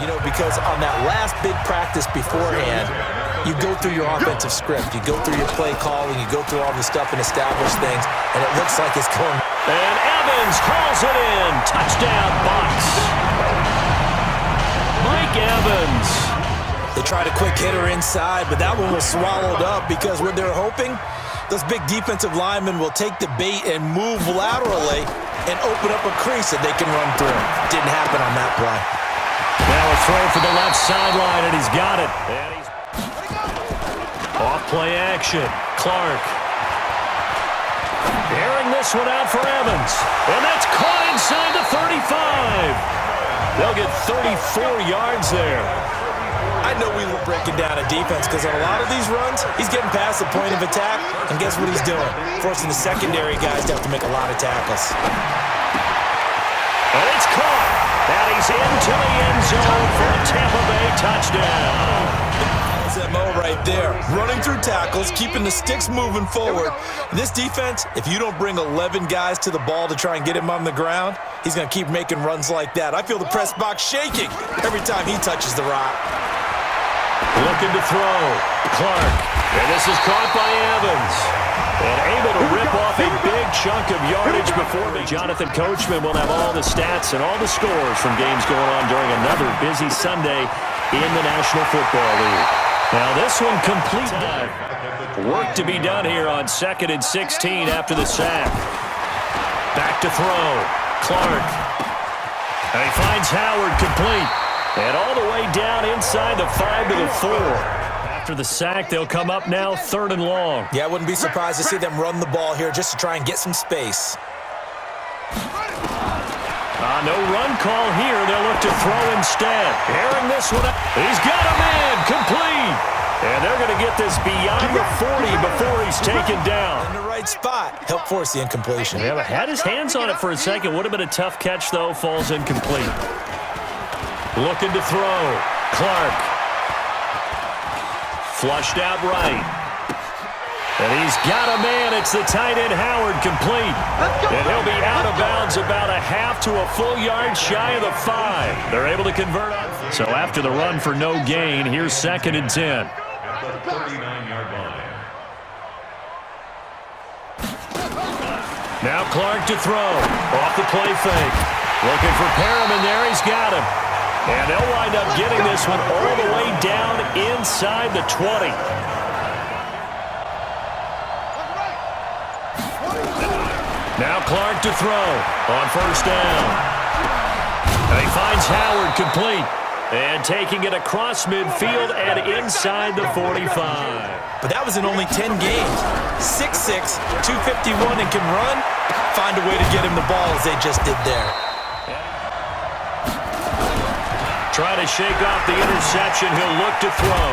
You know, because on that last big practice beforehand, you go through your offensive script. You go through your play calling. You go through all this stuff and establish things, and it looks like it's going. And Evans calls it in. Touchdown, Bucs. Mike Evans. They tried a quick hitter inside, but that one was swallowed up because what they're hoping, those big defensive linemen will take the bait and move laterally and open up a crease that they can run through. Didn't happen on that play. Now a throw for the left sideline, and he's got it. And he's off play action. Clark. Airing this one out for Evans. And that's caught inside the 35. They'll get 34 yards there. I know we were breaking down a defense because on a lot of these runs, he's getting past the point of attack, and guess what he's doing? Forcing the secondary guys to have to make a lot of tackles. And it's caught. And he's into the end zone for a Tampa Bay touchdown. That's MO right there. Running through tackles, keeping the sticks moving forward. This defense, if you don't bring 11 guys to the ball to try and get him on the ground, he's going to keep making runs like that. I feel the press box shaking every time he touches the rock. Looking to throw. Clark. And this is caught by Evans. And able to rip off a big chunk of yardage before me. Jonathan Coachman will have all the stats and all the scores from games going on during another busy Sunday in the National Football League. Now this one complete. Work to be done here on 2nd and 16 after the sack. Back to throw. Clark. And he finds Howard complete. And all the way down inside the 5 to the 4. After the sack, they'll come up now 3rd and long. Yeah, I wouldn't be surprised to see them run the ball here just to try and get some space. No run call here. They'll look to throw instead. Airing this one up. He's got a man complete. And they're going to get this beyond the 40 before he's taken down. In the right spot. Help force the incompletion. Yeah, but had his hands on it for a second. Would have been a tough catch, though. Falls incomplete. Looking to throw. Clark. Flushed out right. And he's got a man. It's the tight end Howard complete. And he'll be out of bounds about a half to a full yard shy of the 5. They're able to convert on. So after the run for no gain, here's 2nd and 10. At the 39-yard line. Now Clark to throw. Off the play fake. Looking for Perriman there. He's got him. And they'll wind up getting this one all the way down inside the 20. Now Clark to throw on 1st down. And he finds Howard complete. And taking it across midfield and inside the 45. But that was in only 10 games. 6'6", 251, and can run. Find a way to get him the ball as they just did there. Try to shake off the interception. He'll look to throw.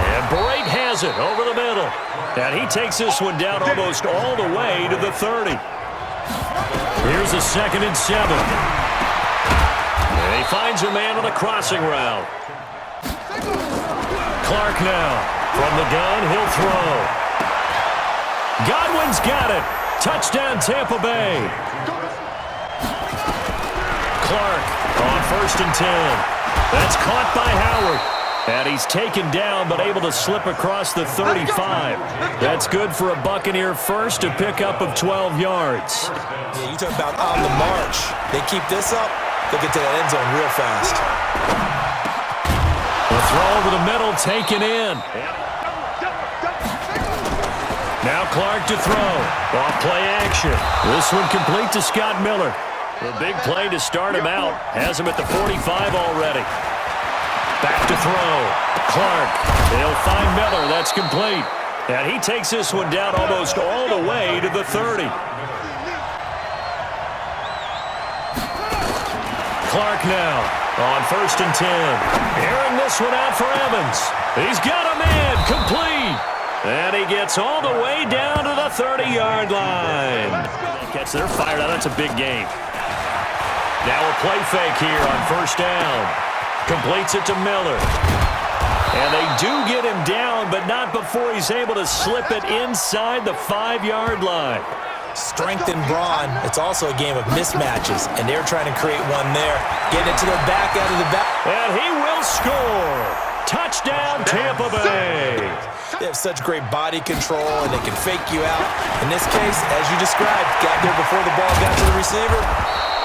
And Brate has it over the middle. And he takes this one down almost all the way to the 30. Here's a 2nd and 7. And he finds a man on a crossing route. Clark now. From the gun, he'll throw. Godwin's got it. Touchdown, Tampa Bay. Clark on 1st and 10. That's caught by Howard. And he's taken down but able to slip across the 35. That's good for a Buccaneer first to pick up of 12 yards. Yeah, you talk about on the march. They keep this up, they'll get to that end zone real fast. The throw over the middle taken in. Now Clark to throw. Off play action. This one complete to Scott Miller. A big play to start him out. Has him at the 45 already. Back to throw. Clark. They'll find Miller. That's complete. And he takes this one down almost all the way to the 30. Clark now on 1st and 10. Airing this one out for Evans. He's got a man. Complete. And he gets all the way down to the 30-yard line. Catch, they're fired out. That's a big game. Now a play fake here on 1st down. Completes it to Miller. And they do get him down, but not before he's able to slip it inside the 5-yard line. Strength and brawn. It's also a game of mismatches, and they're trying to create one there. Getting it to the back out of the back. And he will score. Touchdown, Tampa Bay. They have such great body control, and they can fake you out. In this case, as you described, got there before the ball got to the receiver.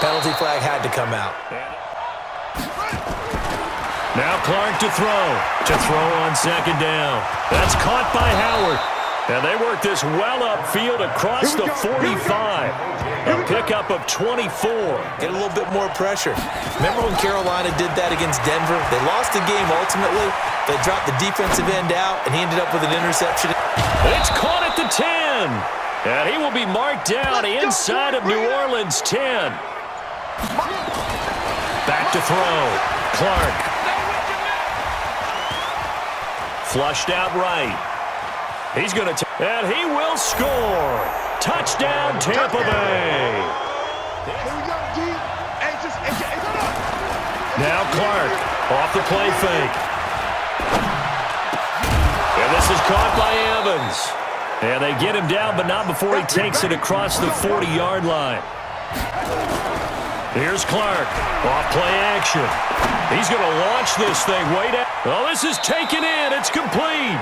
Penalty flag had to come out. Now Clark to throw. To throw on second down. That's caught by Howard. And they work this well upfield across the 45. A pickup of 24. Get a little bit more pressure. Remember when Carolina did that against Denver? They lost the game ultimately. They dropped the defensive end out, and he ended up with an interception. It's caught at the 10. And he will be marked down inside of New Orleans' 10. Back to throw. Clark. Flushed out right. He's going to, and he will score. Touchdown, Tampa Bay. Now Clark off the play fake. And this is caught by Evans. And they get him down, but not before he takes it across the 40-yard line. Here's Clark. Off play action. He's going to launch this thing way down. Oh, this is taken in. It's complete.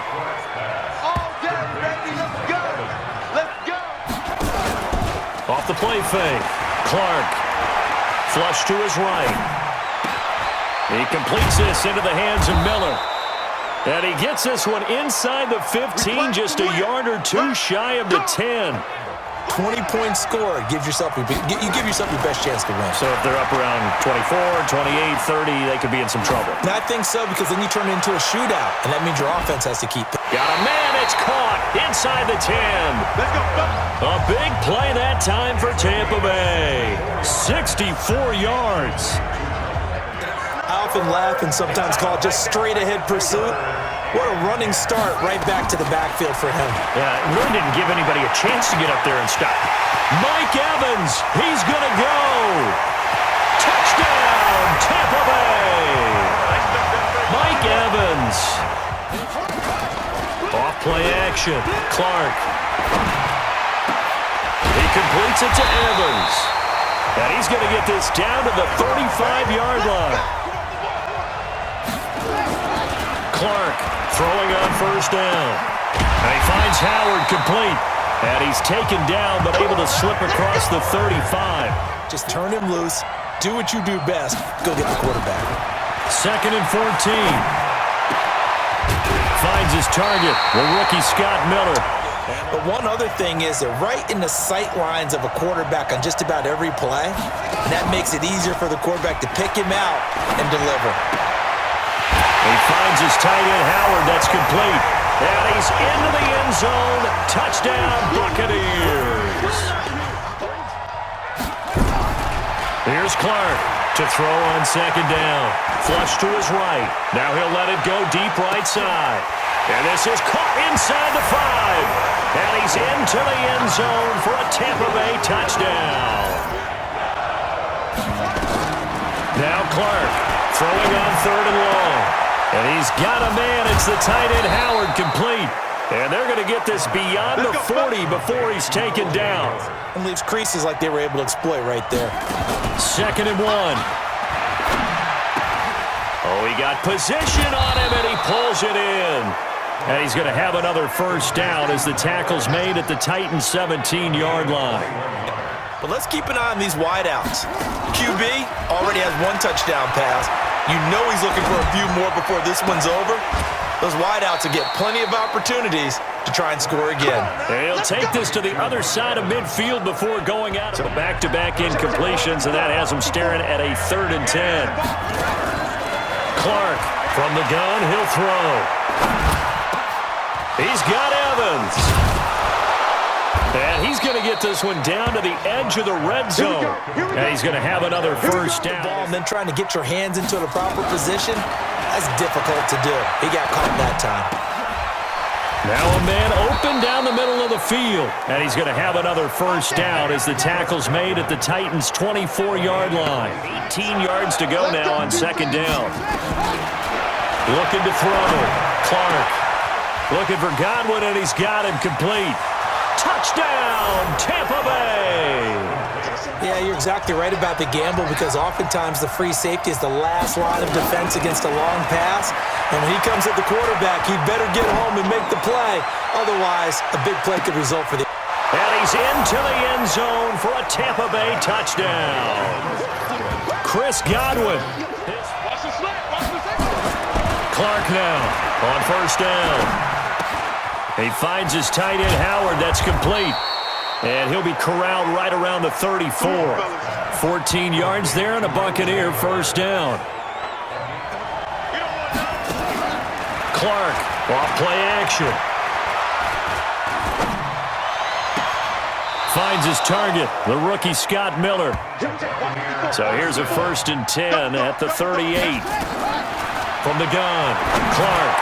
Off the play fake. Clark. Flush to his right. He completes this into the hands of Miller. And he gets this one inside the 15, just a yard or two shy of the 10. 20-point score. You give yourself your best chance to win. So if they're up around 24, 28, 30, they could be in some trouble. And I think so, because then you turn it into a shootout, and that means your offense has to keep. Got a man, it's caught inside the 10. Let's go. A big play that time for Tampa Bay. 64 yards. I often laugh and sometimes call it just straight-ahead pursuit. What a running start right back to the backfield for him. Yeah, it really didn't give anybody a chance to get up there and stop. Mike Evans, he's going to go. Touchdown, Tampa Bay. Mike Evans. Off play action. Clark. He completes it to Evans. And he's going to get this down to the 35-yard line. Clark throwing on first down. And he finds Howard complete. And he's taken down, but able to slip across the 35. Just turn him loose. Do what you do best. Go get the quarterback. 2nd and 14. Finds his target, the rookie Scott Miller. But one other thing is they're right in the sight lines of a quarterback on just about every play. And that makes it easier for the quarterback to pick him out and deliver. He finds his tight end, Howard. That's complete. And he's into the end zone. Touchdown, Buccaneers. Here's Clark to throw on second down. Flush to his right. Now he'll let it go deep right side. And this is caught inside the 5. And he's into the end zone for a Tampa Bay touchdown. Now Clark throwing on 3rd and long. And he's got a man. It's the tight end, Howard, complete. And they're going to get this beyond the 40 before he's taken down. And leaves creases like they were able to exploit right there. 2nd and 1. Oh, he got position on him, and he pulls it in. And he's going to have another first down as the tackle's made at the Titans' 17-yard line. But let's keep an eye on these wideouts. QB already has 1 touchdown pass. You know he's looking for a few more before this one's over. Those wideouts will get plenty of opportunities to try and score again. And he'll take this to the other side of midfield before going out. So back-to-back incompletions, and that has him staring at a 3rd and 10. Clark from the gun, he'll throw. He's got Evans. And he's going to get this one down to the edge of the red zone. And he's going to have another first down. And then trying to get your hands into the proper position, that's difficult to do. He got caught that time. Now a man open down the middle of the field. And he's going to have another first down as the tackle's made at the Titans' 24-yard line. 18 yards to go now on 2nd down. Looking to throw. Clark looking for Godwin, and he's got him complete. Touchdown, Tampa Bay! Yeah, you're exactly right about the gamble because oftentimes the free safety is the last line of defense against a long pass. And when he comes at the quarterback, he'd better get home and make the play. Otherwise, a big play could result for the... And he's into the end zone for a Tampa Bay touchdown. Chris Godwin. Clark now on first down. He finds his tight end Howard. That's complete. And he'll be corralled right around the 34. 14 yards there and a Buccaneer first down. Clark off play action. Finds his target, the rookie Scott Miller. So here's a 1st and 10 at the 38. From the gun, Clark.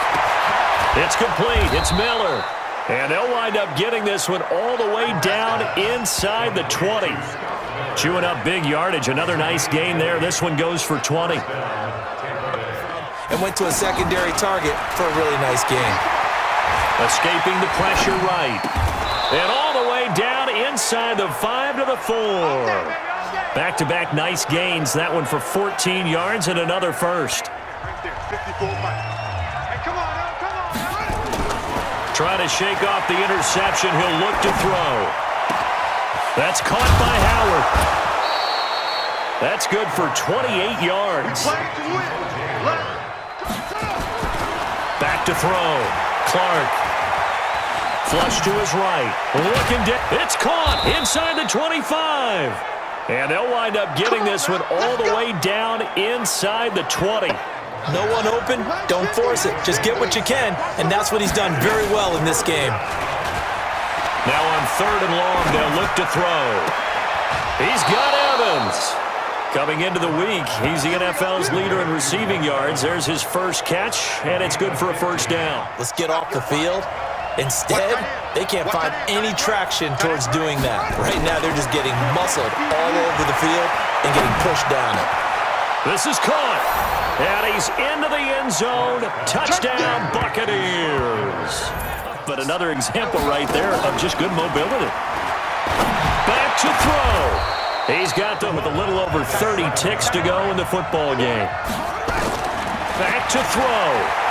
It's complete. It's Miller. And they'll wind up getting this one all the way down inside the 20. Chewing up big yardage. Another nice gain there. This one goes for 20. And went to a secondary target for a really nice gain. Escaping the pressure right. And all the way down inside the 5 to the 4. Back-to-back nice gains. That one for 14 yards and another first. Trying to shake off the interception. He'll look to throw. That's caught by Howard. That's good for 28 yards. Back to throw. Clark. Flush to his right. Looking down. It's caught inside the 25. And they'll wind up getting this one all the way down inside the 20. No one open, don't force it. Just get what you can, and that's what he's done very well in this game. Now on 3rd and long, they'll look to throw. He's got Evans. Coming into the week, he's the NFL's leader in receiving yards. There's his first catch, and it's good for a first down. Let's get off the field. Instead, they can't find any traction towards doing that. Right now, they're just getting muscled all over the field and getting pushed down it. This is caught. And he's into the end zone. Touchdown, Buccaneers. But another example right there of just good mobility. Back to throw. He's got them with a little over 30 ticks to go in the football game. Back to throw.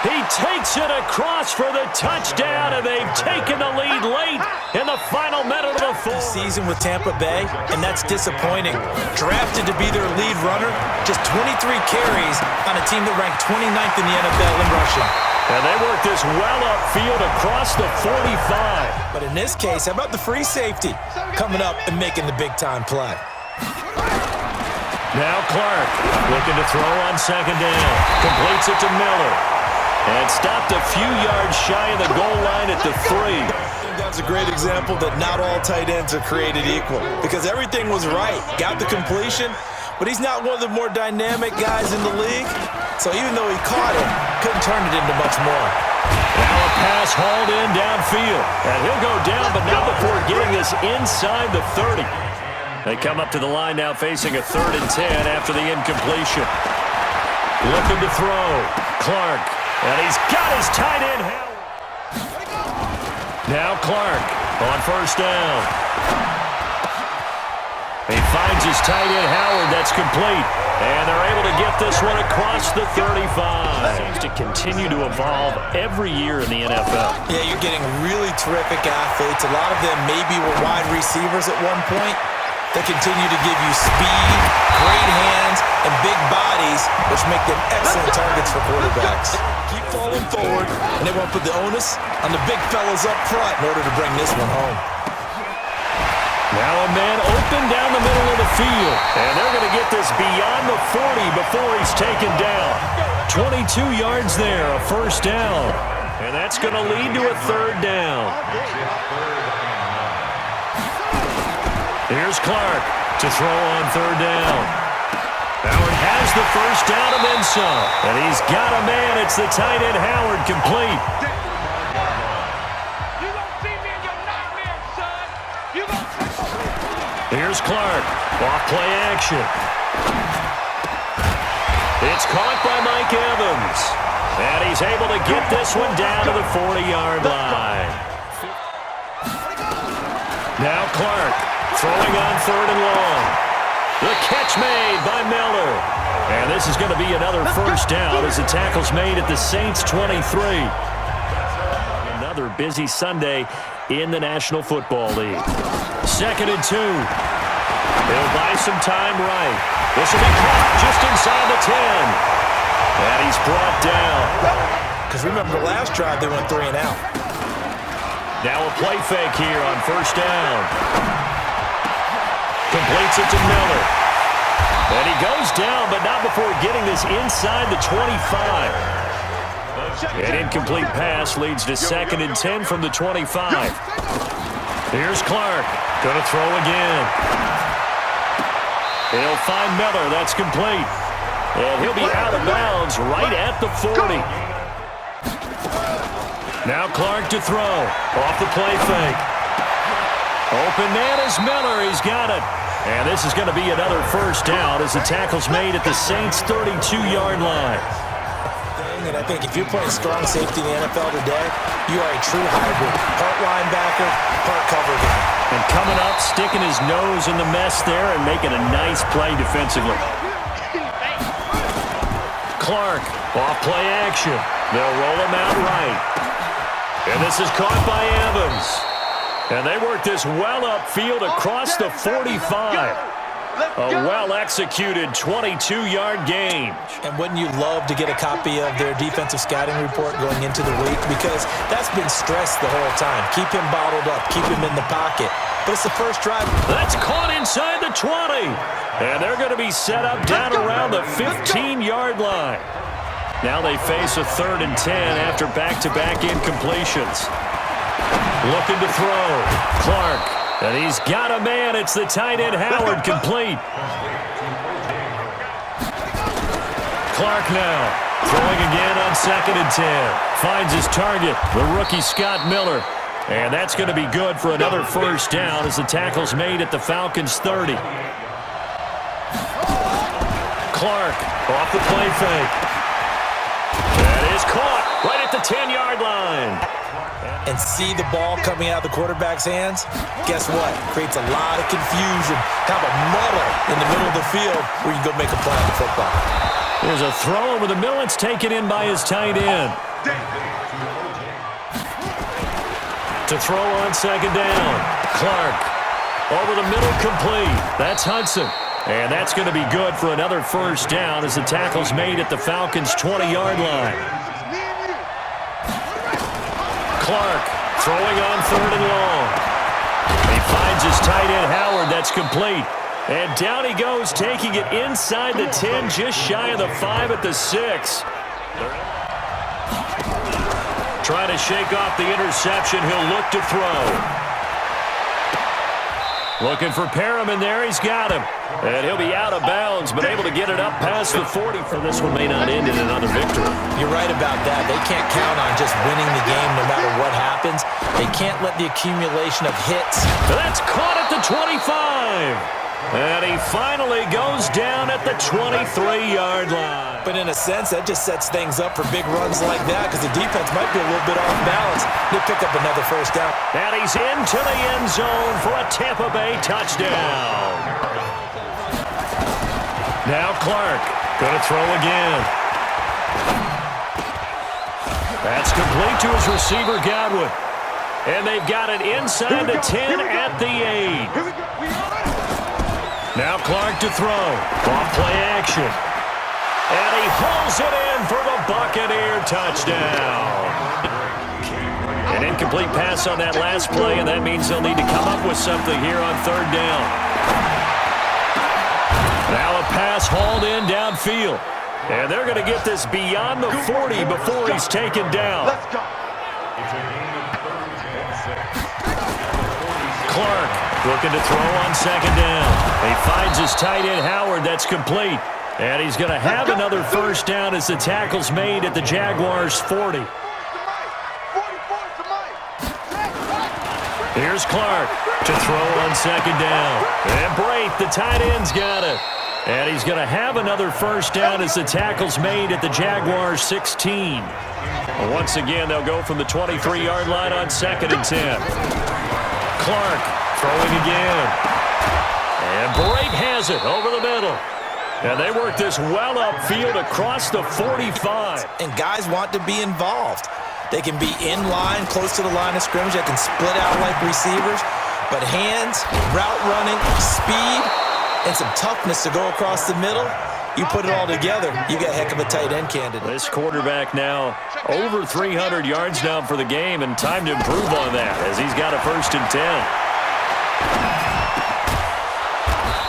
He takes it across for the touchdown, and they've taken the lead late in the final minute of the fourth. Season with Tampa Bay, and that's disappointing. Drafted to be their lead runner, just 23 carries on a team that ranked 29th in the NFL in rushing. And they work this well upfield across the 45. But in this case, how about the free safety coming up and making the big-time play? Now Clark looking to throw on 2nd down. Completes it to Miller. And stopped a few yards shy of the goal line at the 3. That's a great example that not all tight ends are created equal because everything was right. Got the completion, but he's not one of the more dynamic guys in the league. So even though he caught it, couldn't turn it into much more. Now a pass hauled in downfield. And he'll go down, but not before getting this inside the 30. They come up to the line now facing a 3rd and 10 after the incompletion. Looking to throw. Clark. And he's got his tight end, Howard. Now Clark on 1st down. He finds his tight end, Howard. That's complete. And they're able to get this one across the 35. Seems to continue to evolve every year in the NFL. Yeah, you're getting really terrific athletes. A lot of them maybe were wide receivers at one point. They continue to give you speed, great hands, and big bodies, which make them excellent targets for quarterbacks. Keep falling forward, and they won't put the onus on the big fellas up front in order to bring this one home. Now a man open down the middle of the field, and they're going to get this beyond the 40 before he's taken down. 22 yards there, a first down, and that's going to lead to a 3rd down. Here's Clark to throw on 3rd down. Howard has the first down and then some. And he's got a man. It's the tight end Howard complete. Here's Clark. Off play action. It's caught by Mike Evans. And he's able to get this one down to the 40-yard line. Now Clark Throwing on 3rd and long. The catch made by Miller. And this is going to be another first down as the tackle's made at the Saints 23. Another busy Sunday in the National Football League. 2nd and 2. He'll buy some time right. This will be caught just inside the 10. And he's brought down. Because remember, the last drive they went 3 and out. Now a play fake here on 1st down. Completes it to Miller. And he goes down, but not before getting this inside the 25. An incomplete pass leads to 2nd and 10 from the 25. Here's Clark. Going to throw again. He'll find Miller. That's complete. And he'll be out of bounds right at the 40. Now Clark to throw. Off the play fake. Open man is Miller. He's got it. And this is going to be another first down as the tackle's made at the Saints' 32-yard line. And I think if you're playing strong safety in the NFL today, you are a true hybrid. Part linebacker, part cover guy. And coming up, sticking his nose in the mess there and making a nice play defensively. Clark, off play action. They'll roll him out right. And this is caught by Evans. And they work this well upfield across the 45. A well-executed 22-yard gain. And wouldn't you love to get a copy of their defensive scouting report going into the week? Because that's been stressed the whole time. Keep him bottled up. Keep him in the pocket. But it's the first drive. That's caught inside the 20. And they're going to be set up down around the 15-yard line. Now they face a 3rd and 10 after back-to-back incompletions. Looking to throw. Clark. And he's got a man. It's the tight end Howard, complete. Clark now. Throwing again on 2nd and 10. Finds his target, the rookie Scott Miller. And that's going to be good for another first down as the tackle's made at the Falcons' 30. Clark off the play fake. That is caught right at the 10-yard line. And see the ball coming out of the quarterback's hands? Guess what? Creates a lot of confusion. Kind of a muddle in the middle of the field where you can go make a play on the football. There's a throw over the middle. It's taken in by his tight end. To throw on 2nd down. Clark over the middle, complete. That's Hudson. And that's going to be good for another first down as the tackle's made at the Falcons' 20-yard line. Clark throwing on 3rd and long. He finds his tight end Howard. That's complete. And down he goes, taking it inside the 10, just shy of the 5 at the 6. Trying to shake off the interception. He'll look to throw. Looking for Perriman there. He's got him. And he'll be out of bounds, but able to get it up past the 40. For this one may not end in another victory. You're right about that. They can't count on just winning the game no matter what happens. They can't let the accumulation of hits. That's caught at the 25. And he finally goes down at the 23-yard line. But in a sense, that just sets things up for big runs like that because the defense might be a little bit off balance. They pick up another first down. And he's into the end zone for a Tampa Bay touchdown. Now Clark going to throw again. That's complete to his receiver, Godwin. And they've got it inside the 10 at the 8. Now Clark to throw. Off play action. And he hauls it in for the Buccaneer touchdown. An incomplete pass on that last play, and that means they'll need to come up with something here on 3rd down. Now a pass hauled in downfield. And they're going to get this beyond the 40 before he's taken down. Clark looking to throw on 2nd down. He finds his tight end Howard. That's complete. And he's going to have another first down as the tackle's made at the Jaguars' 40. Here's Clark to throw on 2nd down. And Brate, the tight end's got it. And he's going to have another first down as the tackle's made at the Jaguars' 16. Once again, they'll go from the 23-yard line on 2nd and 10. Clark throwing again. And Brate has it over the middle. And they work this well upfield across the 45. And guys want to be involved. They can be in line, close to the line of scrimmage. They can split out like receivers. But hands, route running, speed, and some toughness to go across the middle, you put it all together, you got a heck of a tight end candidate. This quarterback now over 300 yards now for the game, and time to improve on that as he's got a 1st and 10.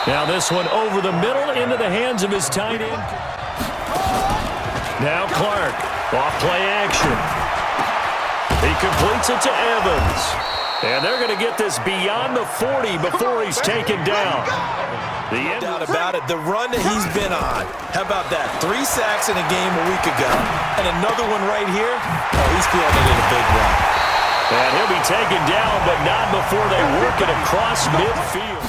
Now this one over the middle into the hands of his tight end. Now Clark, off play action. He completes it to Evans. And they're going to get this beyond the 40 before he's taken down. No doubt about it. The run that he's been on. How about that? 3 sacks in a game a week ago. And another one right here. Oh, he's feeling it in a big run. And he'll be taken down, but not before they work it across midfield.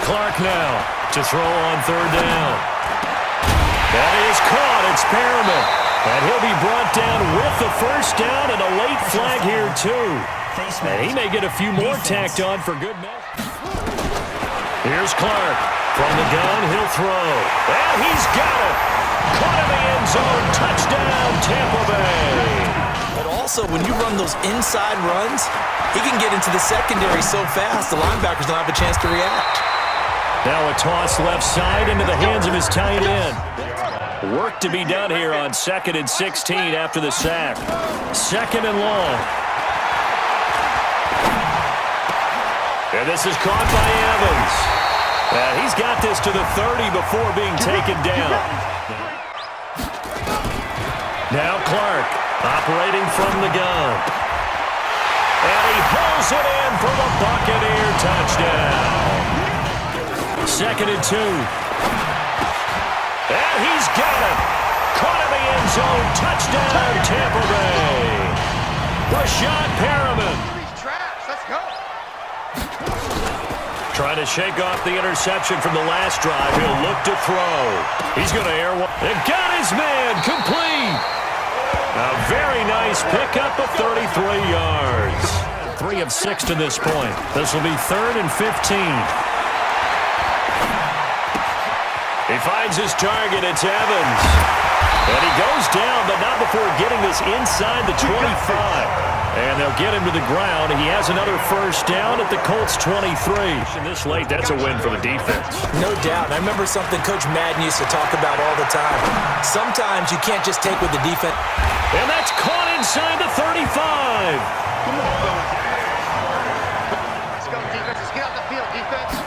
Clark now to throw on 3rd down. That is caught. It's Perriman. And he'll be brought down with the 1st down and a late flag here, too. And he may get a few more tacked on for good measure. Here's Clark. From the gun, he'll throw. And he's got it. Caught in the end zone. Touchdown, Tampa Bay. But also, when you run those inside runs, he can get into the secondary so fast, the linebackers don't have a chance to react. Now a toss left side into the hands of his tight end. Work to be done here on 2nd and 16 after the sack. 2nd and long. And this is caught by Evans. And he's got this to the 30 before being taken down. Now Clark operating from the gun. And he pulls it in for the Buccaneer touchdown. 2nd and 2. And he's got it. Caught in the end zone. Touchdown, Tampa Bay. Rashad Perriman. Trying to shake off the interception from the last drive. He'll look to throw. He's going to air one. And got his man complete. A very nice pickup of 33 yards. 3 of 6 to this point. This will be 3rd and 15. He finds his target. It's Evans. And he goes down, but not before getting this inside the 25. And they'll get him to the ground. He has another 1st down at the Colts 23. And this late, that's a win for the defense. No doubt. I remember something Coach Madden used to talk about all the time. Sometimes you can't just take with the defense. And that's caught inside the 35. Let's go, defense. Let's get out the field, defense.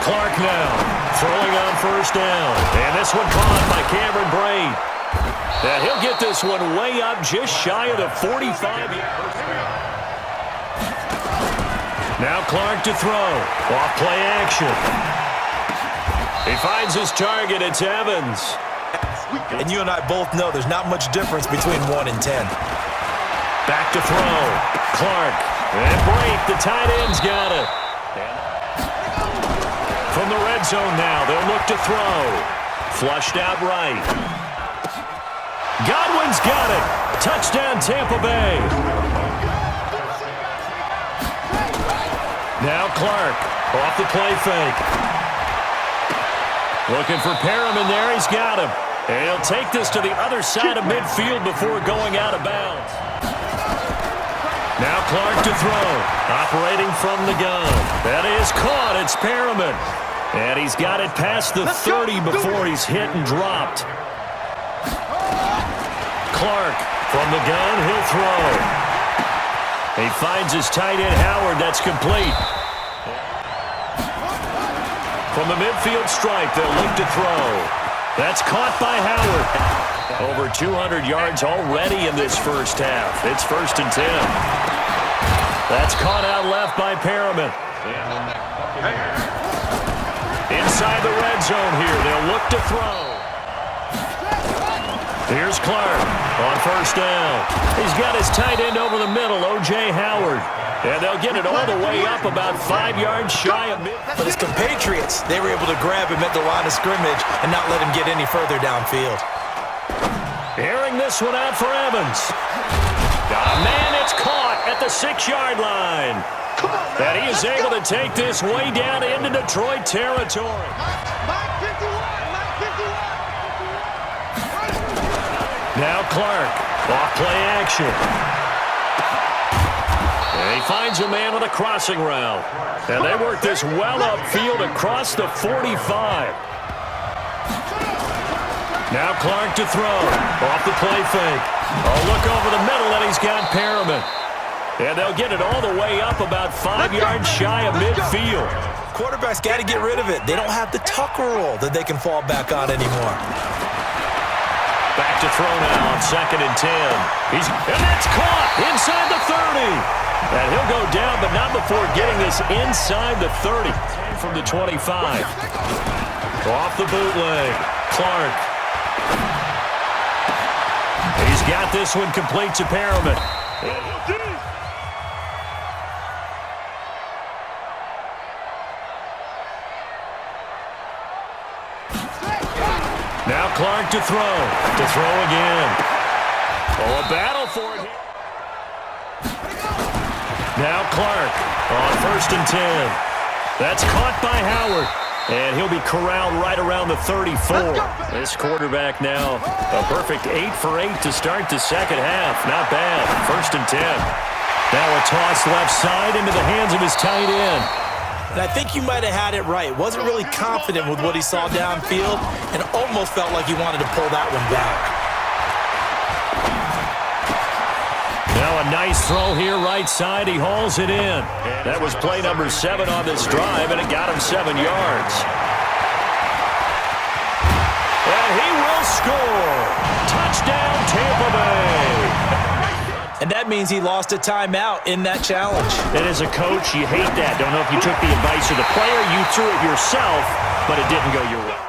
Clark now throwing on 1st down. And this one caught by Cameron Brate. And he'll get this one way up just shy of the 45. Now Clark to throw. Off play action. He finds his target. It's Evans. And you and I both know there's not much difference between 1 and 10. Back to throw. Clark. And Brate, the tight end's got it. From the red zone now, they'll look to throw. Flushed out right. Godwin's got it. Touchdown, Tampa Bay. Now Clark off the play fake. Looking for Perriman there. He's got him. And he'll take this to the other side of midfield before going out of bounds. Now Clark to throw. Operating from the gun. That is caught. It's Perriman. And he's got it past the 30 before he's hit and dropped. Clark from the gun, he'll throw. He finds his tight end Howard. That's complete. From the midfield stripe, they'll look to throw. That's caught by Howard. Over 200 yards already in this 1st half. It's 1st and 10. That's caught out left by Perriman. Inside the red zone here, they'll look to throw. Here's Clark on 1st down. He's got his tight end over the middle, O.J. Howard. And they'll get it all the way up about 5 yards shy of mid. But his compatriots, they were able to grab him at the line of scrimmage and not let him get any further downfield. Airing this one out for Evans. Got a man, it's caught at the 6-yard line. And he is able to take this way down into Detroit territory. Now Clark, off play action. And he finds a man on the crossing route. And they work this well upfield across the 45. Now Clark to throw. Off the play fake. Oh, look over the middle, and he's got Perriman. And they'll get it all the way up about 5 yards shy of midfield. Quarterback's got to get rid of it. They don't have the Tucker roll that they can fall back on anymore. Back to throw now on 2nd and 10. And that's caught inside the 30. And he'll go down, but not before getting this inside the 30 from the 25. Off the bootleg. Clark. He's got this one complete to Perriman. Now Clark to throw. To throw again. Oh, a battle for it. Now Clark on 1st and 10. That's caught by Howard. And he'll be corralled right around the 34. This quarterback now a perfect 8 for 8 to start the second half. Not bad. 1st and 10. Now a toss left side into the hands of his tight end. And I think you might have had it right. Wasn't really confident with what he saw downfield and almost felt like he wanted to pull that one back. Now a nice throw here right side. He hauls it in. That was play number 7 on this drive, and it got him 7 yards. And he will score. Touchdown, Tampa Bay. And that means he lost a timeout in that challenge. And as a coach, you hate that. Don't know if you took the advice of the player. You threw it yourself, but it didn't go your way.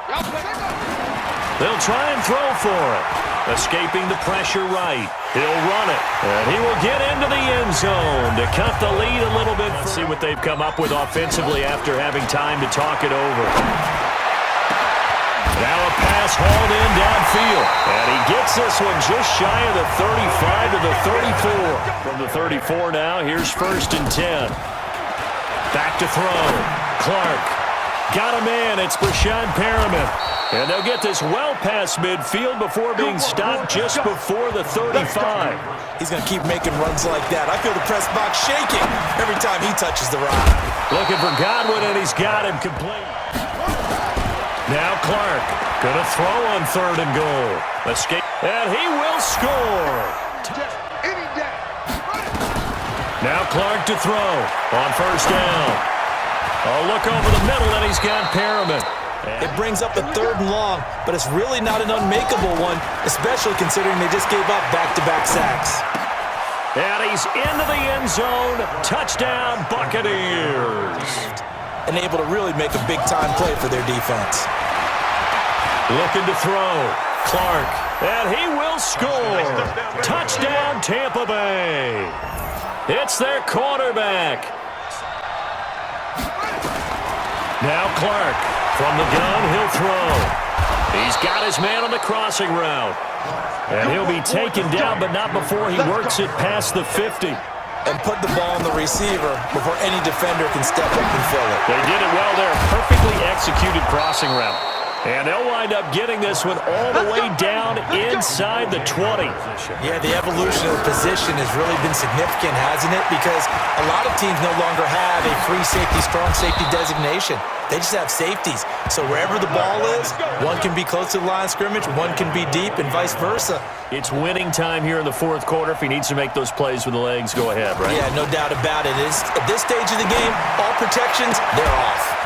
They'll try and throw for it. Escaping the pressure right. He'll run it. And he will get into the end zone to cut the lead a little bit. Let's see what they've come up with offensively after having time to talk it over. Now a pass hauled in downfield. And he gets this one just shy of the 35 to the 34. From the 34 now, here's 1st and 10. Back to throw. Clark. Got a man. It's Brashad Perriman. And they'll get this well past midfield before being stopped just before the 35. He's going to keep making runs like that. I feel the press box shaking every time he touches the rock. Looking for Godwin, and he's got him complete. Now Clark going to throw on 3rd and goal. Escape. And he will score. Now Clark to throw on 1st down. Oh, look over the middle, and he's got Perriman. It brings up a 3rd and long, but it's really not an unmakeable one, especially considering they just gave up back-to-back sacks. And he's into the end zone. Touchdown, Buccaneers. And able to really make a big-time play for their defense. Looking to throw. Clark. And he will score. Touchdown, Tampa Bay. It's their quarterback. Now Clark. From the gun, he'll throw. He's got his man on the crossing route. And he'll be taken down, but not before he works it past the 50. And put the ball on the receiver before any defender can step up and fill it. They did it well there. Perfectly executed crossing route. And they'll wind up getting this one all the way down inside the 20. Yeah, the evolution of the position has really been significant, hasn't it? Because a lot of teams no longer have a free safety, strong safety designation. They just have safeties. So wherever the ball is, one can be close to the line of scrimmage, one can be deep, and vice versa. It's winning time here in the 4th quarter. If he needs to make those plays with the legs, go ahead, right? Yeah, no doubt about it. At this stage of the game, all protections, they're off.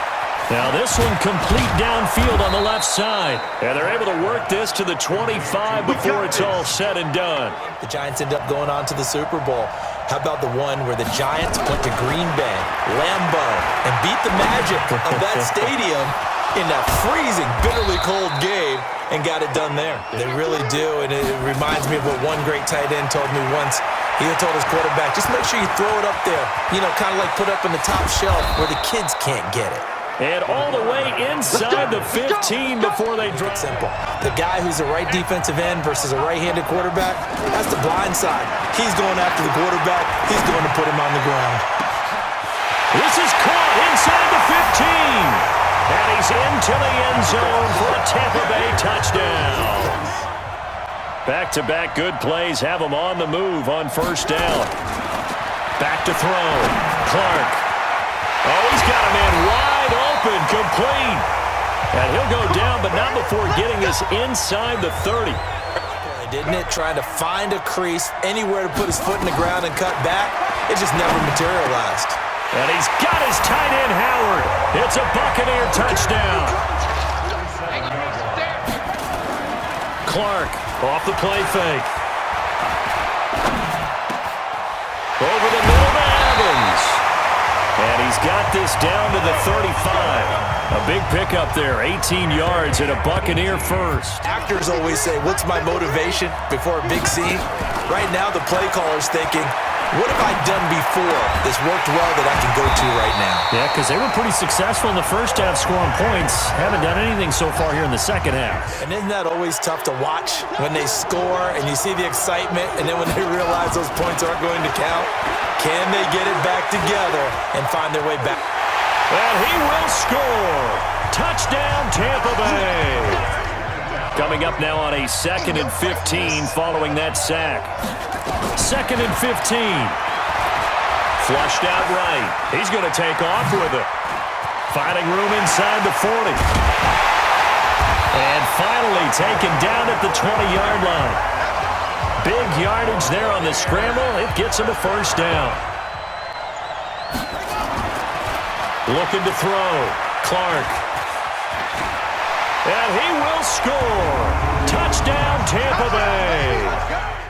Now this one complete downfield on the left side. And they're able to work this to the 25 before it's all said and done. The Giants end up going on to the Super Bowl. How about the one where the Giants went to Green Bay, Lambeau, and beat the magic of that stadium in that freezing, bitterly cold game and got it done there. They really do, and it reminds me of what one great tight end told me once. He told his quarterback, just make sure you throw it up there, you know, kind of like put up in the top shelf where the kids can't get it. And all the way inside the 15 before they drop. Simple. The guy who's a right defensive end versus a right-handed quarterback, that's the blind side. He's going after the quarterback. He's going to put him on the ground. This is caught inside the 15. And he's into the end zone for a Tampa Bay touchdown. Back-to-back good plays have him on the move on first down. Back to throw. Clark. Oh, he's got a man wide open, complete. And he'll go down, but not before getting this inside the 30. Didn't it? Trying to find a crease, anywhere to put his foot in the ground and cut back. It just never materialized. And he's got his tight end, Howard. It's a Buccaneer touchdown. Clark off the play fake. Over the middle to Evans. And he's got this down to the 35. A big pickup there, 18 yards and a Buccaneer first. Actors always say, what's my motivation before a big scene? Right now, the play caller's thinking, what have I done before that's worked well that I can go to right now? Yeah, because they were pretty successful in the first half scoring points. Haven't done anything so far here in the second half. And isn't that always tough to watch when they score and you see the excitement and then when they realize those points aren't going to count? Can they get it back together and find their way back? And he will score. Touchdown, Tampa Bay. Coming up now on a 2nd and 15 following that sack. 2nd and 15. Flushed out right. He's going to take off with it. Finding room inside the 40. And finally taken down at the 20-yard line. Big yardage there on the scramble. It gets him a first down. Looking to throw. Clark. And he will score. Touchdown, Tampa Bay.